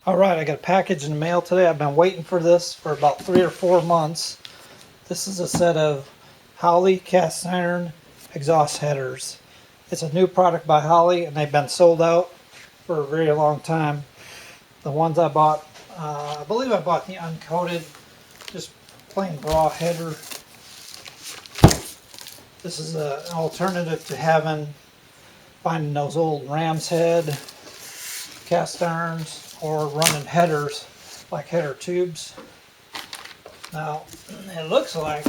Alright, I got a package in the mail today. I've been waiting for this for about 3 or 4 months. This is a set of Holley cast iron exhaust headers. It's a new product by Holley and they've been sold out for a very long time. The ones I bought, I believe I bought the uncoated, just plain raw header. This is an alternative to finding those old ram's head cast irons or running headers like header tubes. Now it looks like,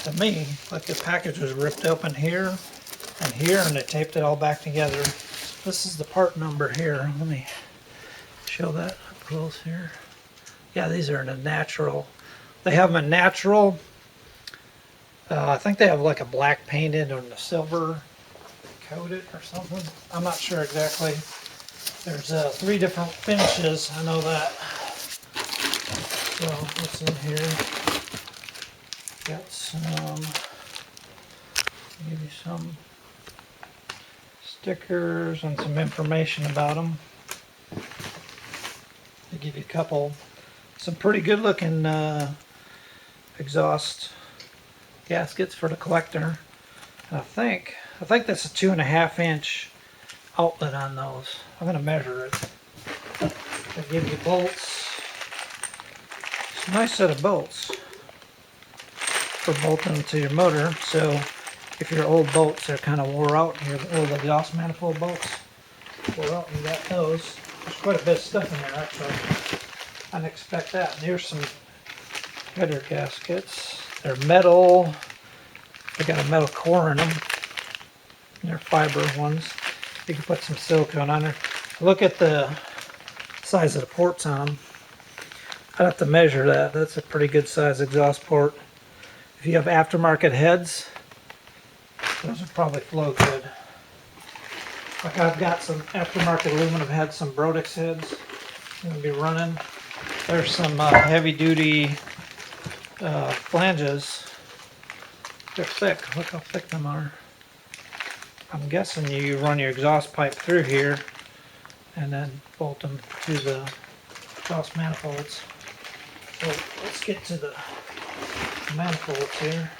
to me, like the package was ripped open here and here and they taped it all back together. This is the part number here. Let me show that up close here. Yeah, these are in a natural. They have them in natural. I think they have like a black painted or a silver coated or something. I'm not sure exactly. There's 3 different finishes. I know that. So what's in here? Got some. Give you some stickers and some information about them. They give you some pretty good looking exhaust gaskets for the collector. And I think that's a 2.5 inch outlet on those. I'm going to measure it. They give you bolts. It's a nice set of bolts for bolting to your motor. So if your old bolts are kind of wore out, your old exhaust manifold bolts wore out, you got those. There's quite a bit of stuff in there actually. I didn't expect that. And here's some header gaskets. They're metal. They got a metal core in them. They're fiber ones. You can put some silicone on there. Look at the size of the ports on them. I'd have to measure that. That's a pretty good size exhaust port. If you have aftermarket heads, those would probably flow good. Like I've got some aftermarket aluminum heads, some Brodix heads I'm going to be running. There's some heavy duty flanges. They're thick. Look how thick them are. I'm guessing you run your exhaust pipe through here and then bolt them to the exhaust manifolds. So let's get to the manifolds here.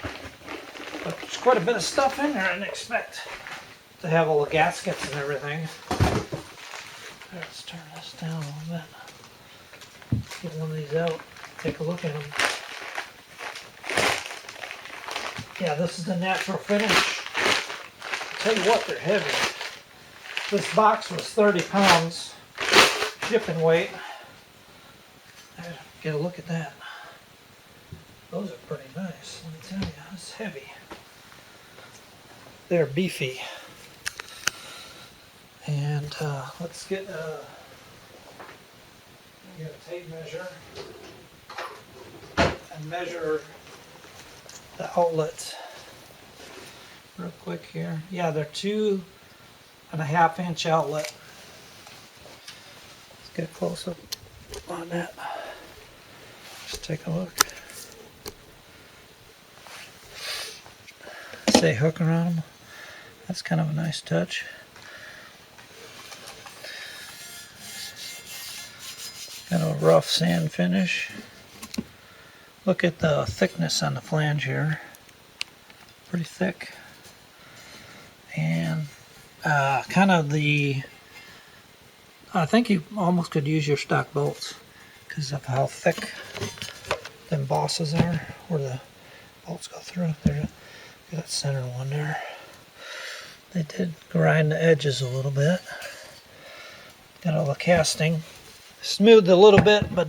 But there's quite a bit of stuff in there. I didn't expect to have all the gaskets and everything. Let's turn this down a little bit. Get one of these out. Take a look at them. Yeah, this is the natural finish. Tell you what, they're heavy. This box was 30 pounds shipping weight. Get a look at that. Those are pretty nice, let me tell you. It's heavy. They're beefy. And let's get a tape measure and measure the outlets real quick here. Yeah, they're 2.5 inch outlet. Let's get a close up on that. Just take a look. Say hook around them. That's kind of a nice touch. Got a rough sand finish. Look at the thickness on the flange here. Pretty thick. And kind of I think you almost could use your stock bolts because of how thick them bosses are, where the bolts go through. There's that center one there. They did grind the edges a little bit. Got all the casting smoothed a little bit, but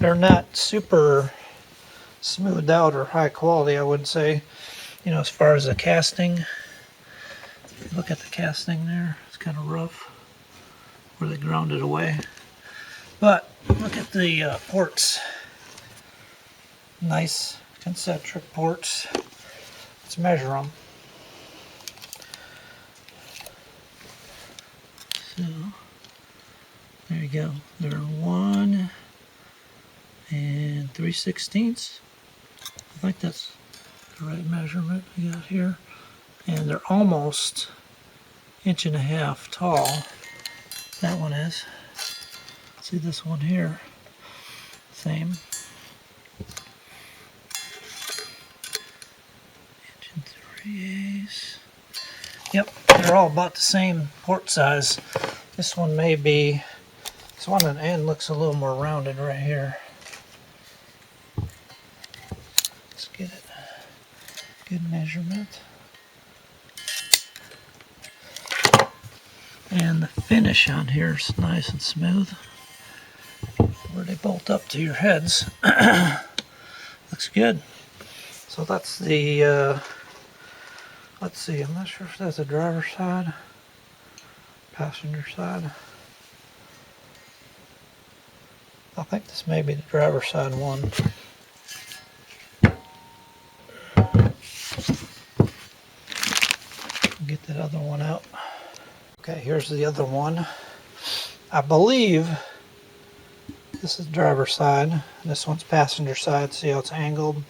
they're not super smoothed out or high quality, I would say. You know, as far as the casting, if you look at the casting there, it's kind of rough where they ground it away. But look at the ports. Nice concentric ports. Let's measure them. So there you go. They're 1 3/16. I think that's the right measurement we got here. And they're almost 1.5 inches tall. That one is. See this one here. Same. Engine 3As. Yep, they're all about the same port size. This one may be, this one on the end looks a little more rounded right here. Let's get it. Good measurement. And the finish on here is nice and smooth. Where they bolt up to your heads. Looks good. So that's the, let's see, I'm not sure if that's the driver's side, passenger side. I think this may be the driver's side one. Get that other one out. Okay, here's the other one. I believe this is driver's side. This one's passenger side. See how it's angled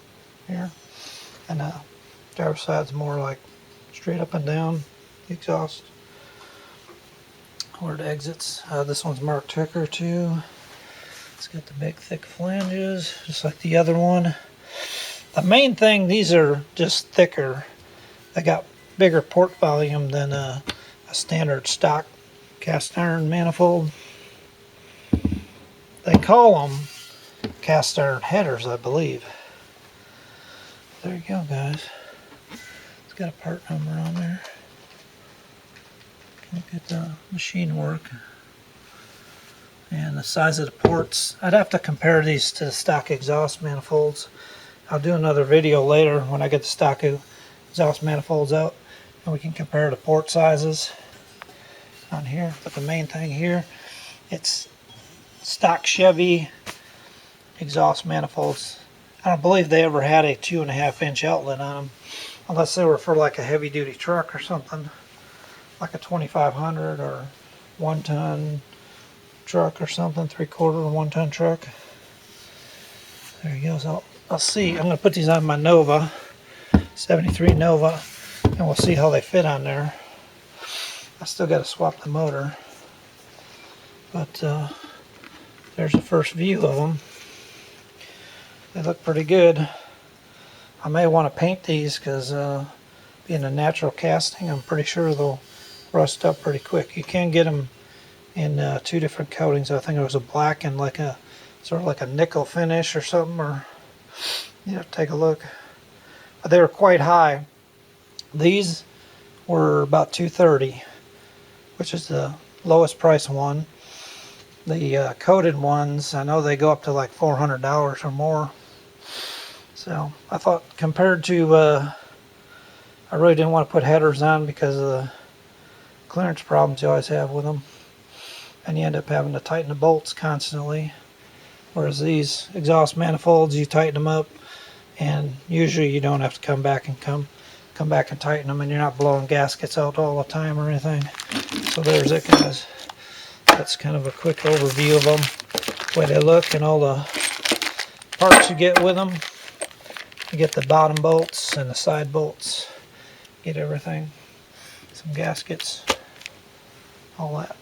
here? And driver's side's more like straight up and down exhaust. Where it exits. This one's marked Ticker too. It's got the big thick flanges, just like the other one. The main thing, these are just thicker. They got bigger port volume than a standard stock cast iron manifold. They call them cast iron headers, I believe. There you go, guys. It's got a part number on there. Look at the machine work. And the size of the ports. I'd have to compare these to the stock exhaust manifolds. I'll do another video later when I get the stock exhaust manifolds out, and we can compare the port sizes on here. But the main thing here, it's stock Chevy exhaust manifolds. I don't believe they ever had a 2.5-inch outlet on them, unless they were for like a heavy duty truck or something, like a 2500 or 1-ton truck or something, 3/4 or 1-ton truck. There he goes. I'll see. I'm going to put these on my Nova, 73 Nova, and we'll see how they fit on there. I still got to swap the motor, but there's the first view of them. They look pretty good. I may want to paint these because being a natural casting, I'm pretty sure they'll rust up pretty quick. You can get them in 2 different coatings. I think it was a black and like a sort of like a nickel finish or something, or you have to take a look. But they were quite high. These were about $230, which is the lowest price one. The coated ones, I know they go up to like $400 or more. So I thought, compared to, I really didn't want to put headers on because of the clearance problems you always have with them, and you end up having to tighten the bolts constantly. Whereas these exhaust manifolds, you tighten them up, and usually you don't have to come back and come back and tighten them, and you're not blowing gaskets out all the time or anything. So there's it, guys. That's kind of a quick overview of them, the way they look, and all the parts you get with them. You get the bottom bolts and the side bolts. Get everything. Some gaskets. All that.